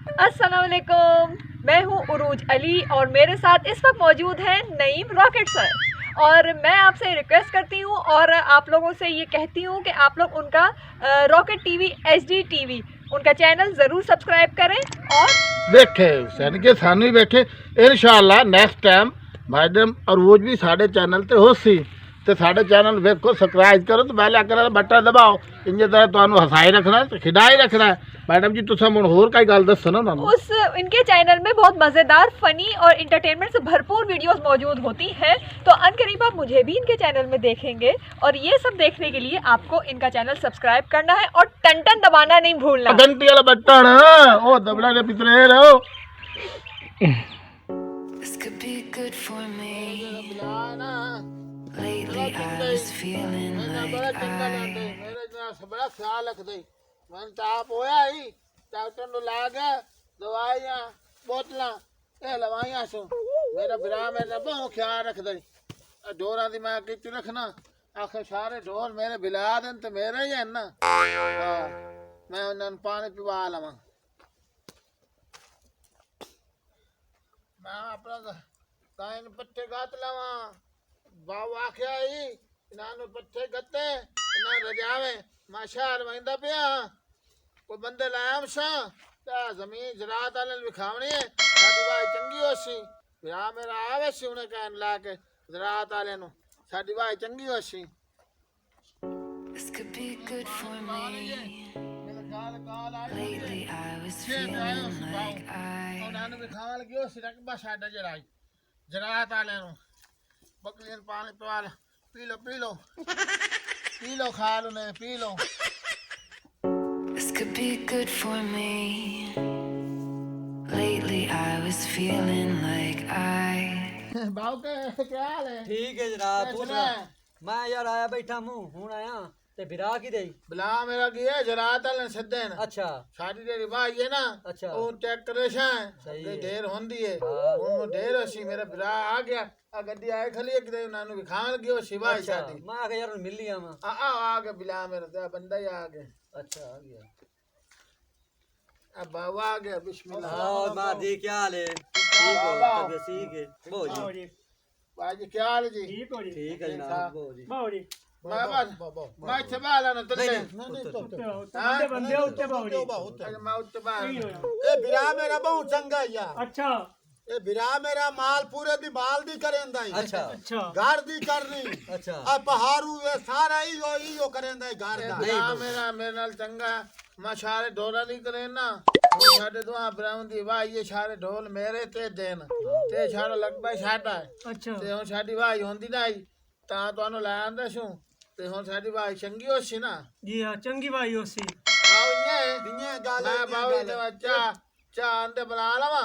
अस्सलाम वालेकुम, मैं हूँ उरूज अली और मेरे साथ इस वक्त मौजूद हैं नईम रॉकेट सर। और मैं आपसे रिक्वेस्ट करती हूँ और आप लोगों से ये कहती हूँ कि आप लोग उनका रॉकेट टीवी HD TV उनका चैनल ज़रूर सब्सक्राइब करें और वेखे हुसैन के सानू ही वेखे इंशाअल्लाह नेक्स्ट टाइम मैडम अरूज भी साढ़े चैनल ते होसी ते साढ़े चैनल वेखो सब्सक्राइब करो तो बेल आइकन वाला बटन दबाओ। इंजे तरह तुहानू हसाई रखना है खिडाई रखना है। मैडम जी तुसा मुझे होर कई गल दसो ना तुहानू। उस इनके चैनल में बहुत मज़ेदार फ़नी और इंटरटेनमेंट से भरपूर वीडियोस मौजूद होती हैं, तो अनकरीब आप मुझे भी इनके चैनल में देखेंगे। और ये सब देखने के लिए आपको इनका चैनल सब्सक्राइब करना है और टन टन दबाना नहीं भूलना। घंटी वाला बटन ओ दबड़ा के पितरे रहो। This could be good for me. Lately I was feeling like बड़ा ख्याल रख दे मन ताप होया ही डॉक्टर नु ला गया दवाइयां बोतलां ए लवाइयां सो मेरा बिरा मेरा बहुत ख्याल रख दे डोरा दी मैं किच रखना आखिर सारे ढोल मेरे बिला देन ते मेरे ही है ना। मैं उन्हें पानी पिवा लवा मैं अपना ताइन पट्टे गात लवा बाव आख्या ही इन्हां पट्टे गत्ते इन्हां रजावे माशाल वंदा पिया कोई बंदे लाया मशा ता जमीन जरात वाले विखावनी है साडी भाई चंगी होसी बिरा मेरा आवे सी उन्हें कहन ला के जरात वाले नु साडी भाई चंगी होसी। this could be good for me. Lately I was feeling like उन्हां विखावन गयो सी रकबा साडा जराई जरात वाले नु बकरियां पानी पिवा पी लो पी लो खा लो ने P low. this could be good for me. Lately I was feeling like बाऊ के क्या हाल है? ठीक है जनाब तू सुना मैं यार आया बैठा हूं हुन आया ते बिरा की दई बिला मेरा गया जरात वाले सदे न अच्छा साडी जेडी भाई है ना अच्छा ओ चेक करे छा सही है है। ढेर होंदी है उन ढेर होसी मेरा बिरा आ गया आ गड्डी आए खली एक दे उन्हां विखान गयो शिवाय अच्छा साडी मैं आ यार मिल लिया मैं आ गया बिला मेरा ते बंदा ही आ गया अच्छा आ गया अब बाबा आ गया बिस्मिल्लाह। और मां दी क्या हाल है ठीक हो तबीयत ठीक है बो जी बाजी क्या हाल जी? ठीक है जनाब बो जी मैं बस मैं चबाला ना तले बंदे बंदे उत्ते बाउरी मैं उत्तबाल ए बिरा मेरा बहुत चंगा या अच्छा ए बिरा मेरा माल पूरे दी माल दी करेंदा ही अच्छा अच्छा घर दी करनी अच्छा आ पहाड़ू ए सारा ही करेंदा ही घर दा बिला मेरा मेरे नाल चंगा मैं सारे ढोला नहीं करे ना वो साडे दुआ ब्राह्मण दी भाई ये सारे ढोल मेरे ते देन ते सारा लगभग साडा है अच्छा ते हुन साडी भाई होंदी ना ता तुहानू लै आंदा छू ते हुन साडी भाई चंगी होसी ना जी हाँ चंगी भाई होसी आओ इने इन्ने गाल मैं बाऊ ते चा अंदे बना लवा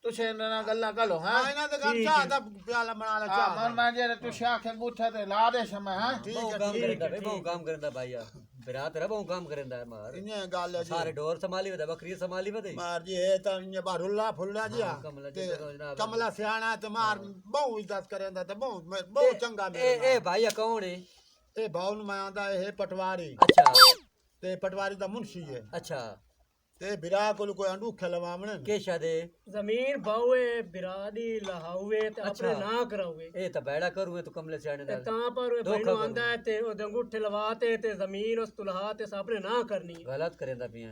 तुसे ना गल्ला कलो हां आ इना दे घर चाह दा प्याला बना ले चाह मन मैं जे तू शाखे बूठा ते ला दे समय हां बहु काम करदा भाई बहु काम करदा भाई यार बिरा तेरा बहु काम करदा है मार इन्ने गाल जी सारे डोर संभाली वदा बकरी संभाली वदे मार जी ए ता इन्ने बारुल्ला फुल्ला जी कमला ते जी जनाब कमला सियाना ते मार बहुत इज्जत करेंदा ते बहुत चंगा ए मेरा भाई कौन है ए भाऊ नु मैं आंदा ए पटवारी अच्छा ते पटवारी दा मुंशी है अच्छा ते बिरा कोल कोई अंडूखे लवावणे के शादे जमीन बाउए बिरादी लहाउए ते अपने अच्छा। ना कराउए ए तो बैड़ा करूँ तो कमले सियाने ते नाल तां पर धोखा भाई करो। आंदा है ते ओदे अंगूठे लवाते ते जमीन उस तुलहा ते अपने ना करनी है। गलत करेंदा पिया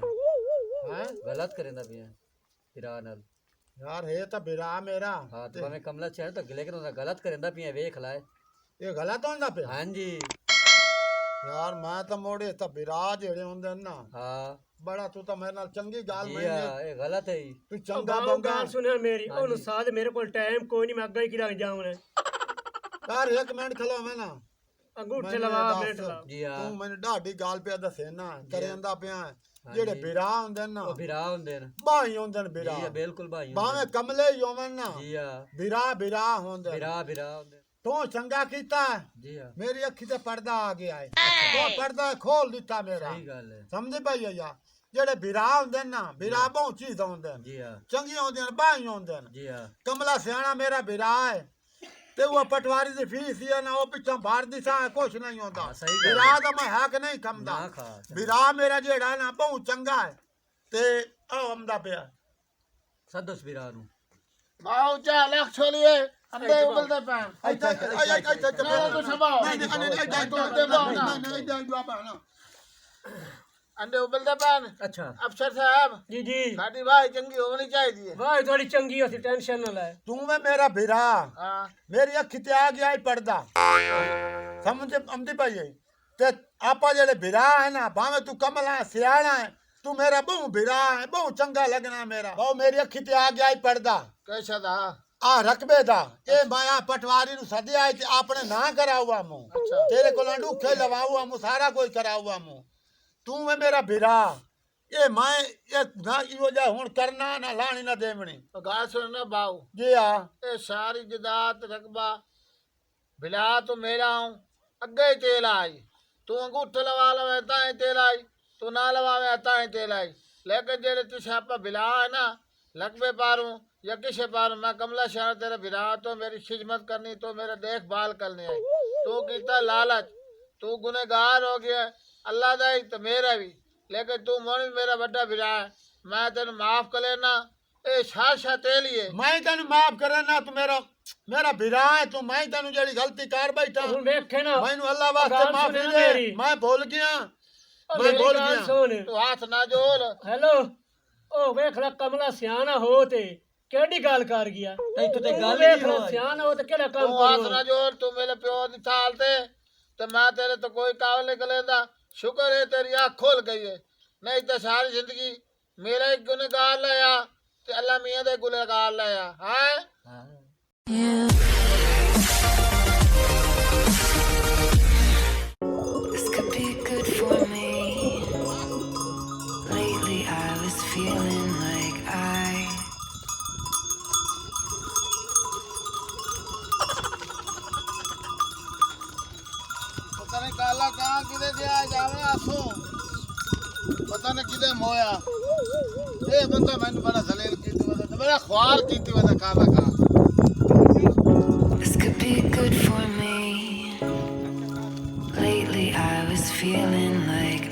हैं गलत करेंदा पिया बिरा नाल यार है ता बिरा मेरा हाँ तो मैं कमला सियाने तो लेकिन ओदा गलत करेंदा पिया वेख लाए ये गलत होंदा पे हाँ जी यार मैं तो मोड़े तो बिरा जेड़े होंदे ना हाँ बड़ा तू तो मेरे नाल चंगी गाल जी मैं हाँ ये गलत है तू ओ चंगा बाऊ बंदा गाल सुने मेरी हाँ ओनु जी। साथ मेरे को टाइम कोई नहीं मैं अग्गा ही किरा जाऊं यार एक मिनट खलो मैं ना अंगूठे मैंने लवा दस, मिनट ला जी हाँ तू मैंने ढाडी गाल पे दसे ना करेंदा पिया हाँ जेड़े जी। बिरा होंदे ना ओ बिरा होंदे न बाही होंदे न बिरा जी हाँ बिल्कुल भाई भावे कमले ही होवन ना जी हाँ बिरा बिरा होंदे बिरा बिरा होंदे तू चंगा कीता जी हाँ मेरी अखी ते पर्दा आ गया है तो पर्दा खोल दिता मेरा सही गल है समझ पाई या जेड़े बिरा होंदे ना बिरा बहुत चीज होंदे न जी हाँ चंगी होंदे न बाही होंदे न जी हाँ कमला सियाना मेरा बिरा है ते वो पटवारी दी फीस ही है ना वो पिछा भार दी सा कुछ नहीं होता हाँ, सही गल बिरा है। दा मैं हक नहीं खमदा ना खा बिरा मेरा जेड़ा ना बहुत चंगा है ते ओ अमदा पिया सदस बिरा नु बाऊ चा लख छोलिए अंडे उबलते पैन ना तो सबाओ अंडे उबलते पैन अच्छा अफसर साहब जी जी साडी भाई चंगी होनी चाहिए वाह थोड़ी चंगी होती टेंशन ना ले तू में मेरा बिरा हां मेरी अखी ते आ गया ही पर्दा समझ आंदी पई है ते आपा जेड़े बिरा है ना भावे तू कमला है सियाणा है तू मेरा बहु बिरा है बहु चंगा लगना मेरा बहु मेरी अखी ते आ गया ही पर्दा कैसा था आ रकबे दा ए माया पटवारी नु सदिया है ते आपने ना करा हुआ मु तेरे को लंडूखे लवा हुआ मु सारा कोई करा हुआ मु तू में मेरा बिरा ये मैं ये ना इहो जा हुन करना ना लाणी ना देवणी तो गाल सुन ना बाऊ जी हां ए सारी जदात रकबा बिला तो मेरा हूं अगे ही तेल आई तू अंगूठे लवा लवे ताए तेल आई तू ना लवावे ताए तेल आई लेकिन जेड़े तू छापा बिला है ना लगबे पारू या किसे पारू मैं कमला शहर तेरे बिला तो मेरी खिदमत करनी तो मेरा देखभाल करनी है तू कीता लालच तू गुनहगार हो गया अल्लाह दा ही तो मेरा भी लेकिन तू मोनी मेरा बड़ा बिला है मैं तेन माफ कर लेना ए छा तेल ही है मैं तेन माफ करे ना तू मेरा मेरा बिरा है तू मैं तेन जेड़ी गलती कर बैठा हुन वेखे ना मैनू अल्लाह वास्ते गाल माफी सुने ना दे मेरी। मैं भूल गया मैं मेरी भूल गाल गया सुन तू हाथ ना जोड़ हेलो ओ वेख ले कमला सियाना हो ते केड़ी गल कर गया तैथों ते गल वेख नहीं ले होई सियाना हो ते केड़ा तू काम हाथ करो ना जोड़ तू मेरे प्यो दी थाल ते मैं तेरे तो कोई काबिल नहीं कलेंदा शुक्र है तेरी आँख खुल गई है नहीं तो सारी जिंदगी मेरा एक गुनहगार लाया ते अल्लाह मियां दे गुनहगार लाया हैं This could be good for me. Lately I was feeling like पता नहीं काला कहाँ किधे से आ जावना आसो पता नहीं किधे मोया ए बंदा मैंने बड़ा जलील कीती वदा बड़ा ख्वार कीती वदा काला कहाँ This could be good for me. Lately I was feeling like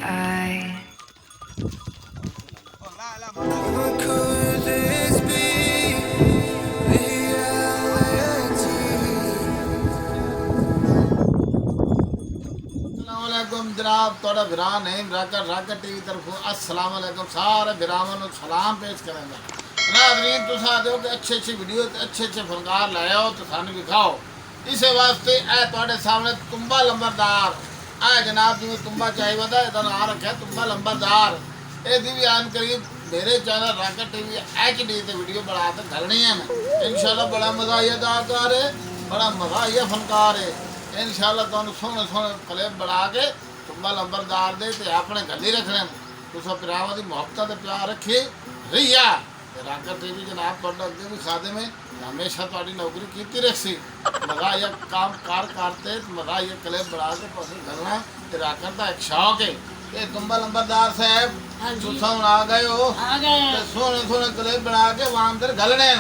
अस्सलामुअलैकुम जनाब थोड़ा विरा नहीं राकर टीवी तरफ अस्सलामुअलैकुम सारे विरावां नु सलाम पेश करेंगे नाज़रीन तुसा दो कि अच्छी अच्छी वीडियो अच्छे अच्छे फनकार लाए हो तो सानू दिखाओ इस वास्ते ए ਤੁਹਾਡੇ सामने तुम्बा लंबरदार आ जनाब जी तुम्बा चाहिए वदा ਇਹਦਾ ਨਾਂ ਰੱਖਿਆ तुम्बा लंबरदार ਇਹਦੀ भी आन करीब मेरे चैनल राकर टीवी HD ਤੇ ਵੀਡੀਓ ਬਣਾ ਕੇ ਘਲਣੀਆਂ ਨੇ इंशाल्लाह बड़ा मजा आया अदाकार है बड़ा मजा आया फनकार है इंशाल्लाह ਤੁਹਾਨੂੰ ਸੋਹਣੇ ਸੋਹਣੇ ਕਲਿੱਪ ਬਣਾ ਕੇ तुम्बा लंबरदार ਦੇ ਤੇ ਆਪਣੇ ਗੱਲੀ ਰੱਖਣੇ ਤੁਸੀਂ ਭਰਾਵਾਂ ਦੀ ਮੁਹੱਬਤ ਤੇ ਪਿਆਰ ਰੱਖੇ ਰਹੀਆ राकर टीवी जनाब ਤੁਹਾਡਾ ਅੱਗੇ ਵੀ ਖਾਦਮ है हमेशा ਤੁਹਾਡੀ नौकरी कीती रखसी मजा आया काम कार करते मजा आया क्लिप बना के पसंद करना ते राकर का एक शौक है ये तुम्बा लंबरदार साहब तुसा हुन आ गए हो ते सोने सोने क्लिप बना के वहां अंदर घलने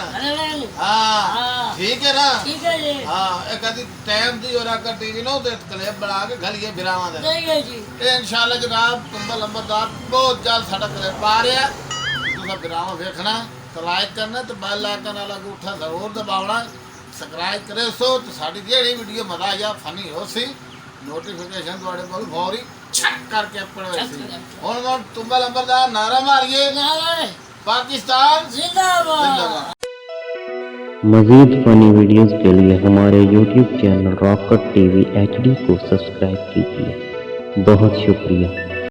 हां ठीक है ना ठीक है जी हां एक आदि टाइम दी और राकर टीवी नो ते क्लिप बना के घलिए बिरावां दे ठीक है जी ए इंशाल्लाह जनाब तुम्बा लंबरदार बहुत जल्द साडा क्लिप आ रहा तुसा बिरावां देखना तो लाइक करना तो बेल आइकन वाला अंगूठा जरूर दबावना सबसक्राइब करे सो तो साडी जेड़ी वीडियो मजा आया फनी हो सी नोटिफिकेशन ਤੁਹਾਡੇ ਕੋਲ ਫੌਰੀ ਛੱਕ ਕਰਕੇ ਆਪਣੇ ਸੀ ਹੁਣ तुम्बा लंबरदार नारा मारिए पाकिस्तान जिंदाबाद मज़ीद फ़नी वीडियोज़ के लिए हमारे YouTube channel rocket TV HD को सब्सक्राइब कीजिए। बहुत शुक्रिया।